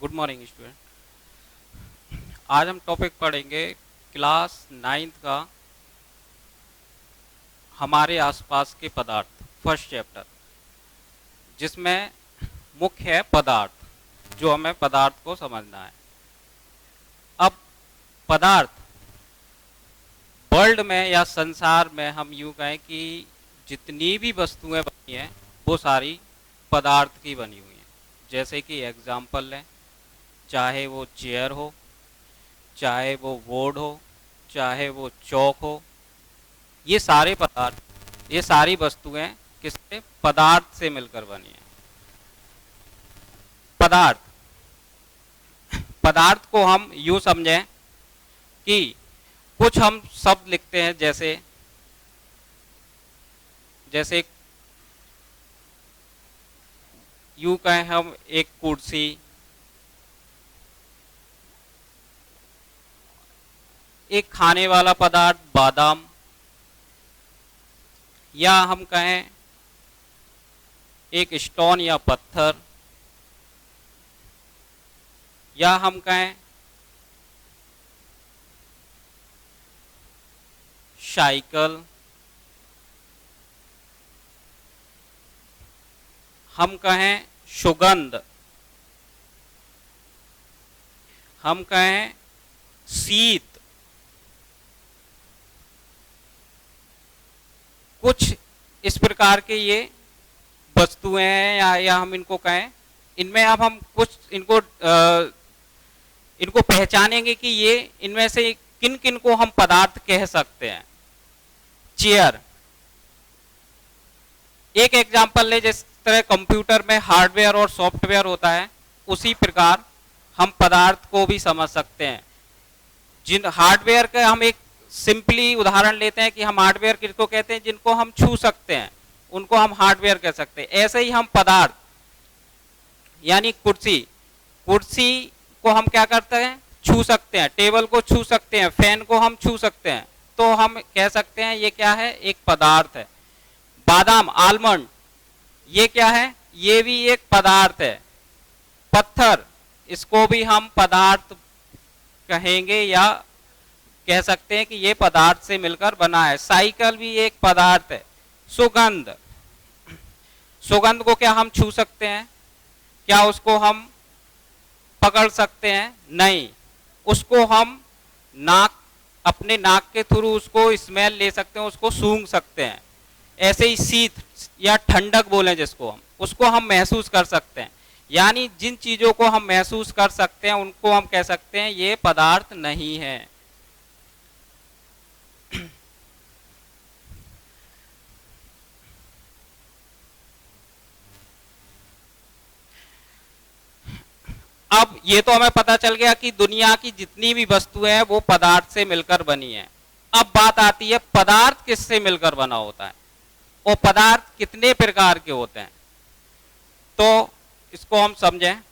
Good morning student. आज हम topic पढ़ेंगे क्लास 9th का हमारे आसपास के पदार्थ, फर्स्ट चैप्टर, जिसमें मुख्य है पदार्थ, जो हमें पदार्थ को समझना है। अब पदार्थ वर्ल्ड में या संसार में हम यूं कहें कि जितनी भी वस्तुएं बनी हैं वो सारी पदार्थ की बनी हुई हैं। जैसे कि एग्जाम्पल लें, चाहे वो चेयर हो, चाहे वो बोर्ड हो, चाहे वो चौक हो, ये सारे पदार्थ, ये सारी वस्तुएं किससे, पदार्थ से मिलकर बनी हैं। पदार्थ, पदार्थ को हम यूं समझें कि कुछ हम शब्द लिखते हैं, जैसे जैसे यूं कहें हम एक कुर्सी, एक खाने वाला पदार्थ बादाम, या हम कहें एक स्टोन या पत्थर, या हम कहें साइकिल, हम कहें सुगंध, हम कहें शीत। कुछ इस प्रकार के ये वस्तुएं हैं, या हम इनको कहें, इनमें अब हम कुछ इनको पहचानेंगे कि ये इनमें से किन किन को हम पदार्थ कह सकते हैं। चेयर एक एग्जांपल ले, जिस तरह कंप्यूटर में हार्डवेयर और सॉफ्टवेयर होता है, उसी प्रकार हम पदार्थ को भी समझ सकते हैं। जिन हार्डवेयर का हम एक सिंपली उदाहरण लेते हैं कि हम हार्डवेयर किसको कहते हैं, जिनको हम छू सकते हैं उनको हम हार्डवेयर कह सकते हैं। ऐसे ही हम पदार्थ, यानी कुर्सी, कुर्सी को हम क्या करते हैं, छू सकते हैं। टेबल को छू सकते हैं, फैन को हम छू सकते हैं, तो हम कह सकते हैं ये क्या है, एक पदार्थ है। बादाम, आलमंड, ये क्या है, ये भी एक पदार्थ है। पत्थर, इसको भी हम पदार्थ कहेंगे या कह सकते हैं कि ये पदार्थ से मिलकर बना है। साइकिल भी एक पदार्थ है। सुगंध, सुगंध को क्या हम छू सकते हैं, क्या उसको हम पकड़ सकते हैं, नहीं। उसको हम नाक, अपने नाक के थ्रू उसको स्मेल ले सकते हैं, उसको सूंघ सकते हैं। ऐसे ही शीत या ठंडक बोले जिसको हम, उसको हम महसूस कर सकते हैं। यानी जिन चीजों को हम महसूस कर सकते हैं उनको हम कह सकते हैं ये पदार्थ नहीं है। अब ये तो हमें पता चल गया कि दुनिया की जितनी भी वस्तुएं हैं वो पदार्थ से मिलकर बनी हैं। अब बात आती है पदार्थ किससे मिलकर बना होता है और पदार्थ कितने प्रकार के होते हैं। तो इसको हम समझें।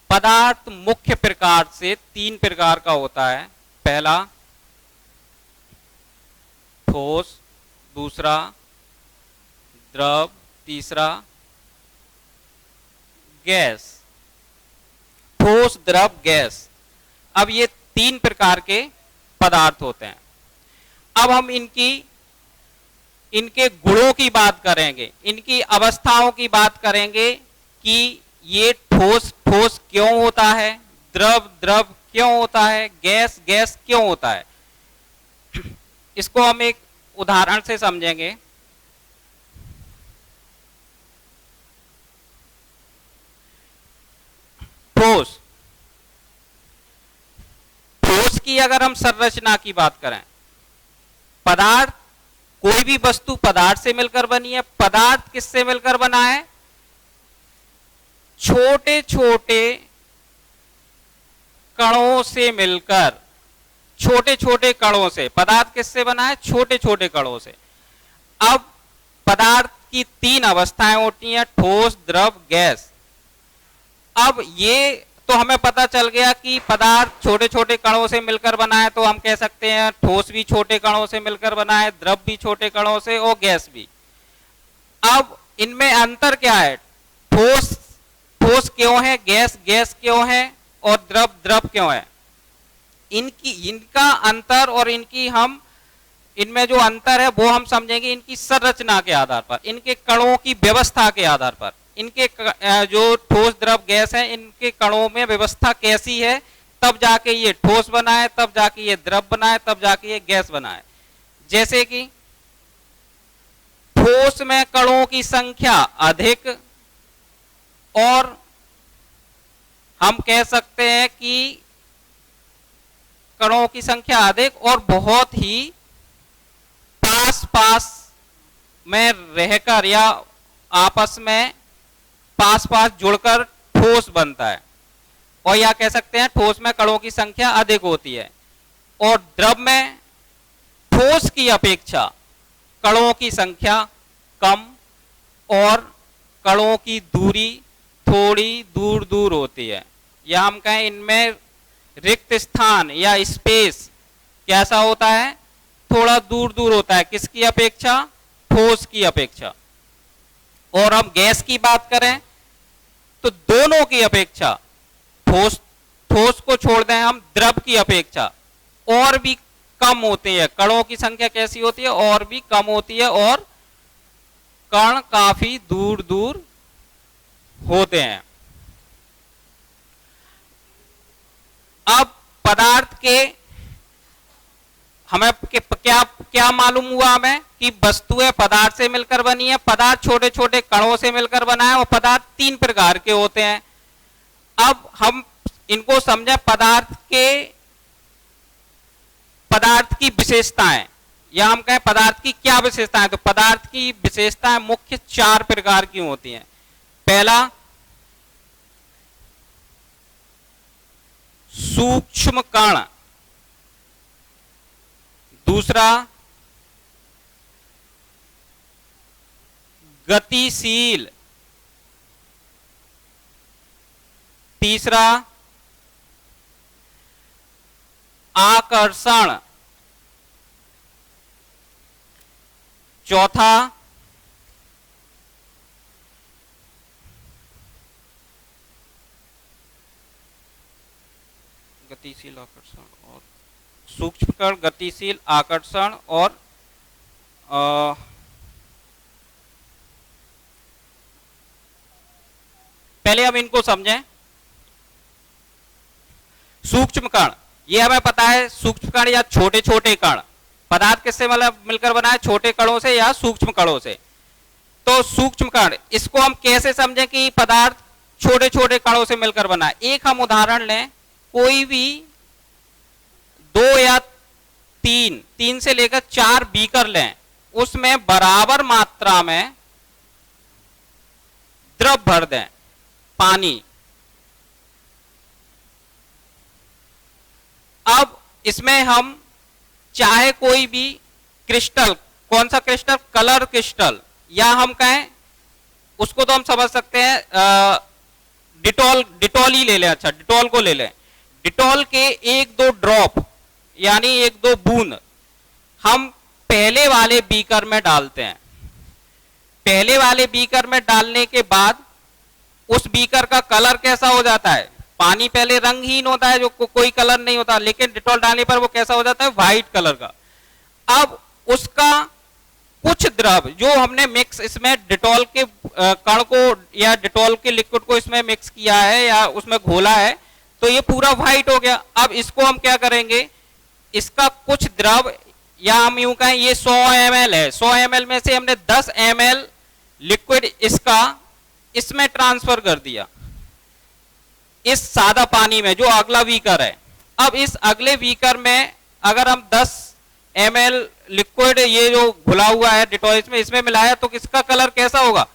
पदार्थ मुख्य प्रकार से 3 प्रकार का होता है। पहला ठोस, दूसरा द्रव, तीसरा गैस। ठोस, द्रव, गैस, अब ये 3 प्रकार के पदार्थ होते हैं। अब हम इनके गुणों की बात करेंगे, इनकी अवस्थाओं की बात करेंगे कि ये ठोस ठोस क्यों होता है, द्रव द्रव क्यों होता है, गैस गैस क्यों होता है। इसको हम एक उदाहरण से समझेंगे। ठोस, ठोस की अगर हम संरचना की बात करें, पदार्थ, कोई भी वस्तु पदार्थ से मिलकर बनी है। पदार्थ किससे मिलकर बना है, छोटे छोटे कणों से मिलकर, छोटे छोटे कणों से। पदार्थ किससे बना है, छोटे छोटे कणों से। अब पदार्थ की 3 अवस्थाएं होती हैं, ठोस, द्रव, गैस। अब ये तो हमें पता चल गया कि पदार्थ छोटे छोटे कणों से मिलकर बना है, तो हम कह सकते हैं ठोस भी छोटे कणों से मिलकर बना है, द्रव भी छोटे कणों से और गैस भी। अब इनमें अंतर क्या है, ठोस ठोस क्यों है, गैस गैस क्यों है और द्रव द्रव क्यों है, इनका अंतर और इनमें जो अंतर है वो हम समझेंगे इनकी संरचना के आधार पर, इनके कणों की व्यवस्था के आधार पर, इनके जो ठोस द्रव गैस है इनके कणों में व्यवस्था कैसी है, तब जाके ये ठोस बना है, तब जाके ये द्रव बना है, तब जाके ये गैस बना है। जैसे कि ठोस में कणों की संख्या अधिक, और हम कह सकते हैं कि कणों की संख्या अधिक और बहुत ही पास पास में रहकर या आपस में पास पास जुड़कर ठोस बनता है, और या कह सकते हैं ठोस में कणों की संख्या अधिक होती है और द्रव में ठोस की अपेक्षा कणों की संख्या कम और कणों की दूरी थोड़ी दूर दूर होती है, या हम कहें इनमें रिक्त स्थान या स्पेस कैसा होता है, थोड़ा दूर दूर होता है, किसकी अपेक्षा, ठोस की अपेक्षा। और हम गैस की बात करें तो दोनों की अपेक्षा, ठोस को छोड़ दें हम, द्रव की अपेक्षा और भी कम होती है, कणों की संख्या कैसी होती है, और भी कम होती है, और कण काफी दूर दूर होते हैं। अब पदार्थ के हमें क्या मालूम हुआ हमें कि वस्तुएं पदार्थ से मिलकर बनी है, पदार्थ छोटे छोटे कणों से मिलकर बना है, और पदार्थ 3 प्रकार के होते हैं। अब हम इनको समझें, पदार्थ की विशेषताएं, या हम कहें पदार्थ की क्या विशेषताएं, तो पदार्थ की विशेषताएं मुख्य 4 प्रकार की होती हैं। पहला, सूक्ष्म कण, दूसरा गतिशील, तीसरा आकर्षण, चौथा गतिशील आकर्षण, और सूक्ष्म कण, गतिशील, आकर्षण, और पहले हम इनको समझें। सूक्ष्म कण, ये हमें पता है, सूक्ष्म कण या छोटे छोटे कण, पदार्थ किससे मिलकर बना है, छोटे कणों से या सूक्ष्म कणों से। तो सूक्ष्म कण, इसको हम कैसे समझें कि पदार्थ छोटे छोटे कणों से मिलकर बना है। एक हम उदाहरण लें, कोई भी 2 या 3 से लेकर 4 बीकर लें, उसमें बराबर मात्रा में द्रव भर दें, पानी। अब इसमें हम चाहे कोई भी क्रिस्टल, कौन सा क्रिस्टल, कलर क्रिस्टल, या हम कहें उसको तो हम समझ सकते हैं डिटॉल ही ले लें, अच्छा डिटॉल को ले लें। डिटॉल के 1-2 ड्रॉप यानी 1-2 बूंद हम पहले वाले बीकर में डालते हैं। पहले वाले बीकर में डालने के बाद उस बीकर का कलर कैसा हो जाता है, पानी पहले रंगहीन होता है, जो कोई कलर नहीं होता, लेकिन डिटॉल डालने पर वो कैसा हो जाता है, व्हाइट कलर का। अब उसका कुछ द्रव जो हमने मिक्स इसमें डिटॉल के कण को या डिटॉल के लिक्विड को इसमें मिक्स किया है या उसमें घोला है, तो ये पूरा व्हाइट हो गया। अब इसको हम क्या करेंगे, इसका कुछ द्रव, या हम यूं कहें ये 100 ml है, 100 ml में से हमने 10 ml लिक्विड इसमें ट्रांसफर कर दिया, इस सादा पानी में जो अगला बीकर है। अब इस अगले बीकर में अगर हम 10 ml लिक्विड ये जो घुला हुआ है डिटॉल इसमें मिलाया, तो किसका कलर कैसा होगा,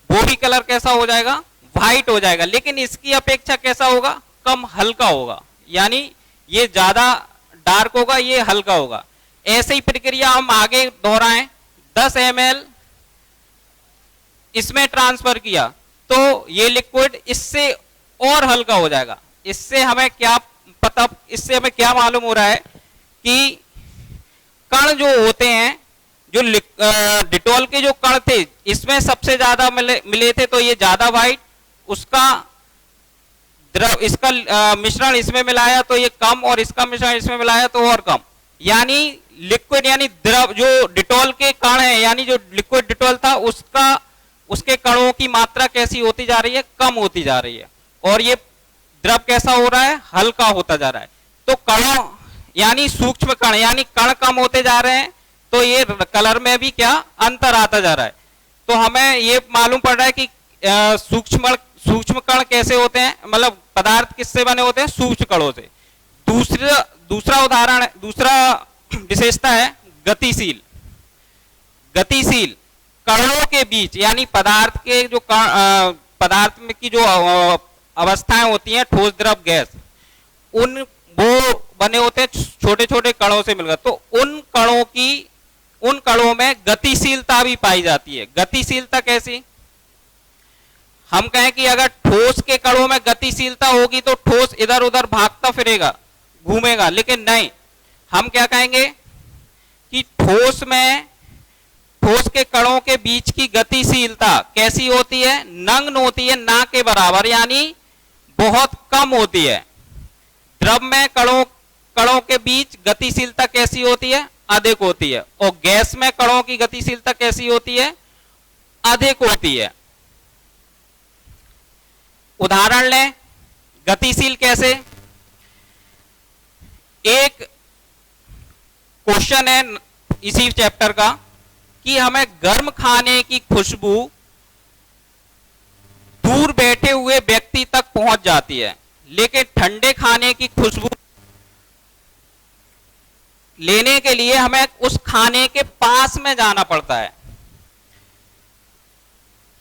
वो भी कलर कैसा हो जाएगा, व्हाइट हो जाएगा, लेकिन इसकी अपेक्षा कैसा होगा, कम हल्का होगा, यानी ये ज्यादा डार्क होगा, ये हल्का होगा। ऐसे ही प्रक्रिया हम आगे दोहराएं, 10 ml इसमें ट्रांसफर किया तो ये लिक्विड इससे और हल्का हो जाएगा। इससे हमें क्या पता, इससे हमें क्या मालूम हो रहा है कि कण जो होते हैं, जो डिटॉल के जो कण थे इसमें सबसे ज्यादा मिले थे, तो ये ज्यादा व्हाइट, उसका द्रव इसका मिश्रण इसमें मिलाया तो ये कम, और इसका मिश्रण इसमें मिलाया तो और कम। यानी लिक्विड यानी द्रव जो डिटॉल के कण है, यानी जो लिक्विड डिटॉल था उसका उसके कणों की मात्रा कैसी होती जा रही है, कम होती जा रही है, और ये द्रव कैसा हो रहा है, हल्का होता जा रहा है। तो कणों यानी सूक्ष्म कण, यानी कण कम होते जा रहे हैं, तो ये कलर में भी क्या अंतर आता जा रहा है। तो हमें ये मालूम पड़ रहा है कि सूक्ष्म कण कैसे होते हैं, मतलब पदार्थ किससे बने होते हैं, सूक्ष्म कणों से। दूसरा उदाहरण, दूसरा विशेषता है गतिशील। गतिशील कणों के बीच, यानी पदार्थ के जो पदार्थ में की जो अवस्थाएं होती हैं, ठोस द्रव गैस, उन वो बने होते हैं छोटे छोटे कणों से मिलकर। तो उन कणों में गतिशीलता भी पाई जाती है। गतिशीलता कैसी, हम कहें कि अगर ठोस के कणों में गतिशीलता होगी तो ठोस इधर उधर भागता फिरेगा, घूमेगा, लेकिन नहीं, हम क्या कहेंगे कि ठोस के कणों के बीच की गतिशीलता कैसी होती है, नगण्य होती है, ना के बराबर, यानी बहुत कम होती है। द्रव में कणों के बीच गतिशीलता कैसी होती है, अधिक होती है, और गैस में कणों की गतिशीलता कैसी होती है, अधिक होती है। उदाहरण लें, गतिशील कैसे, एक क्वेश्चन है इसी चैप्टर का कि हमें गर्म खाने की खुशबू दूर बैठे हुए व्यक्ति तक पहुंच जाती है, लेकिन ठंडे खाने की खुशबू लेने के लिए हमें उस खाने के पास में जाना पड़ता है।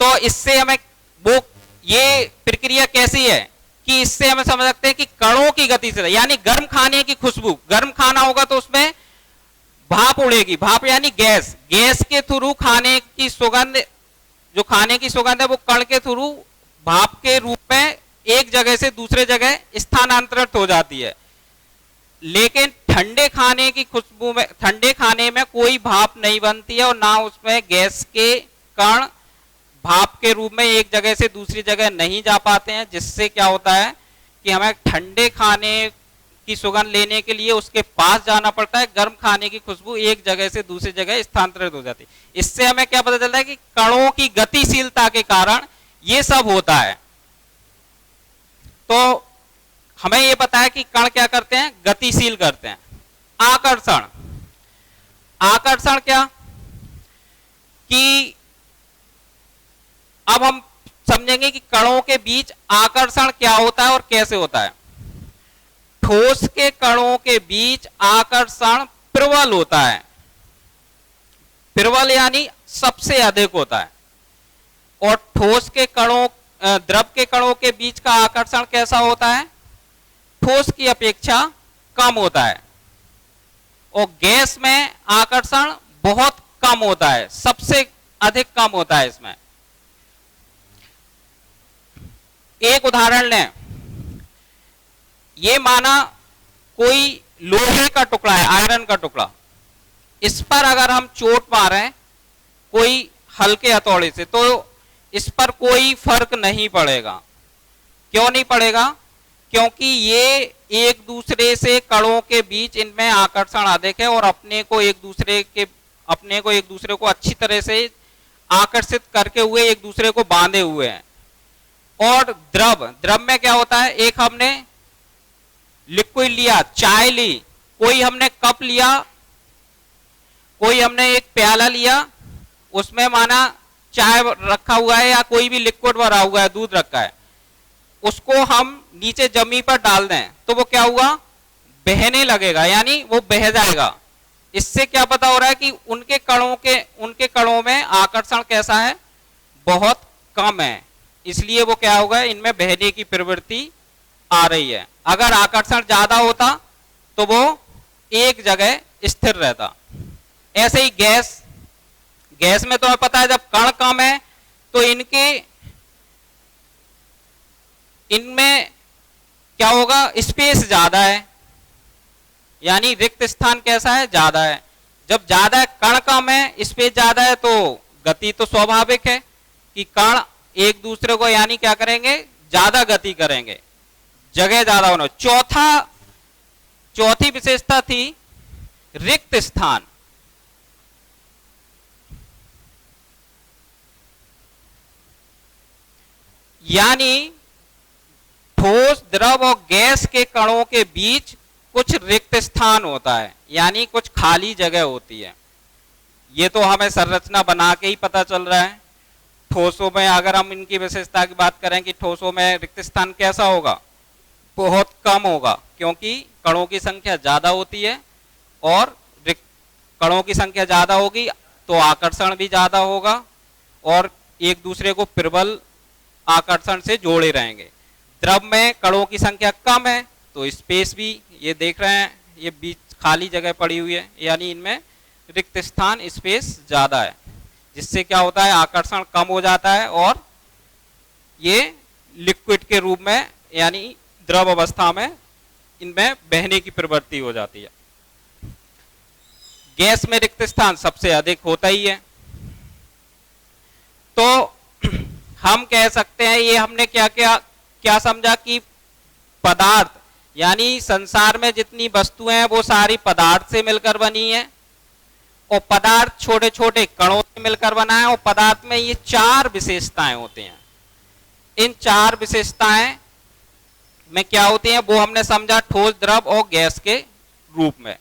तो इससे हमें ये प्रक्रिया कैसी है कि इससे हमें समझ सकते हैं कि कणों की गति से, यानी गर्म खाने की खुशबू, गर्म खाना होगा तो उसमें भाप उड़ेगी, भाप यानी गैस, गैस के थ्रू खाने की सुगंध, जो खाने की सुगंध है वो कण के थ्रू भाप के रूप में एक जगह से दूसरे जगह स्थानांतरित हो जाती है। लेकिन ठंडे खाने की खुशबू में, ठंडे खाने में कोई भाप नहीं बनती है, और ना उसमें गैस के कण भाप के रूप में एक जगह से दूसरी जगह नहीं जा पाते हैं, जिससे क्या होता है कि हमें ठंडे खाने की सुगंध लेने के लिए उसके पास जाना पड़ता है, गर्म खाने की खुशबू एक जगह से दूसरी जगह स्थानांतरित हो जाती है। इससे हमें क्या पता चलता है कि कणों की गतिशीलता के कारण ये सब होता है। तो हमें ये पता है कि कण क्या करते हैं, गतिशील करते हैं। आकर्षण, आकर्षण क्या कि अब हम समझेंगे कि कणों के बीच आकर्षण क्या होता है और कैसे होता है। ठोस के कणों के बीच आकर्षण प्रबल होता है, प्रबल यानी सबसे अधिक होता है, और ठोस के कणों, द्रव के कणों के बीच का आकर्षण कैसा होता है, ठोस की अपेक्षा कम होता है, और गैस में आकर्षण बहुत कम होता है, सबसे अधिक कम होता है इसमें। एक उदाहरण लें, ये माना कोई लोहे का टुकड़ा है, आयरन का टुकड़ा, इस पर अगर हम चोट मारें कोई हल्के हथौड़े से तो इस पर कोई फर्क नहीं पड़ेगा। क्यों नहीं पड़ेगा, क्योंकि ये एक दूसरे से कणों के बीच इनमें आकर्षण अधिक है, और अपने को एक दूसरे को अच्छी तरह से आकर्षित करके हुए एक दूसरे को बांधे हुए हैं। और द्रव में क्या होता है, एक हमने लिक्विड लिया, चाय ली, कोई हमने कप लिया, कोई हमने एक प्याला लिया, उसमें माना चाय रखा हुआ है या कोई भी लिक्विड भरा हुआ है, दूध रखा है, उसको हम नीचे जमीन पर डाल दें तो वो क्या हुआ, बहने लगेगा, यानी वो बह जाएगा। इससे क्या पता हो रहा है कि उनके कणों में आकर्षण कैसा है, बहुत कम है, इसलिए वो क्या होगा, इनमें बहने की प्रवृत्ति आ रही है। अगर आकर्षण ज्यादा होता तो वो एक जगह स्थिर रहता। ऐसे ही गैस में तो हमें पता है जब कण कम है तो इनमें क्या होगा, स्पेस ज्यादा है, यानी रिक्त स्थान कैसा है, ज्यादा है। जब ज्यादा कण कम है, स्पेस ज्यादा है, तो गति तो स्वाभाविक है कि कण एक दूसरे को यानी क्या करेंगे, ज्यादा गति करेंगे। जगह ज्यादा होना। चौथी विशेषता थी रिक्त स्थान। यानी ठोस, द्रव और गैस के कणों के बीच कुछ रिक्त स्थान होता है, यानी कुछ खाली जगह होती है। ये तो हमें संरचना बना के ही पता चल रहा है। ठोसों में अगर हम इनकी विशेषता की बात करें कि ठोसों में रिक्त स्थान कैसा होगा, बहुत कम होगा, क्योंकि कणों की संख्या ज्यादा होती है और कणों की संख्या ज्यादा होगी तो आकर्षण भी ज्यादा होगा और एक दूसरे को प्रबल आकर्षण से जोड़े रहेंगे। द्रव में कणों की संख्या कम है तो स्पेस भी, ये देख रहे हैं ये बीच खाली जगह पड़ी हुई है, यानी इनमें रिक्त स्थान, स्पेस ज्यादा है, जिससे क्या होता है आकर्षण कम हो जाता है और ये लिक्विड के रूप में यानी द्रव अवस्था में इनमें बहने की प्रवृत्ति हो जाती है। गैस में रिक्त स्थान सबसे अधिक होता ही है। तो हम कह सकते हैं, ये हमने क्या समझा कि पदार्थ यानी संसार में जितनी वस्तुएं हैं वो सारी पदार्थ से मिलकर बनी है और पदार्थ छोटे छोटे कणों से मिलकर बना है और पदार्थ में ये 4 विशेषताएं होती हैं। इन 4 विशेषताएं में क्या होती हैं वो हमने समझा ठोस, द्रव और गैस के रूप में।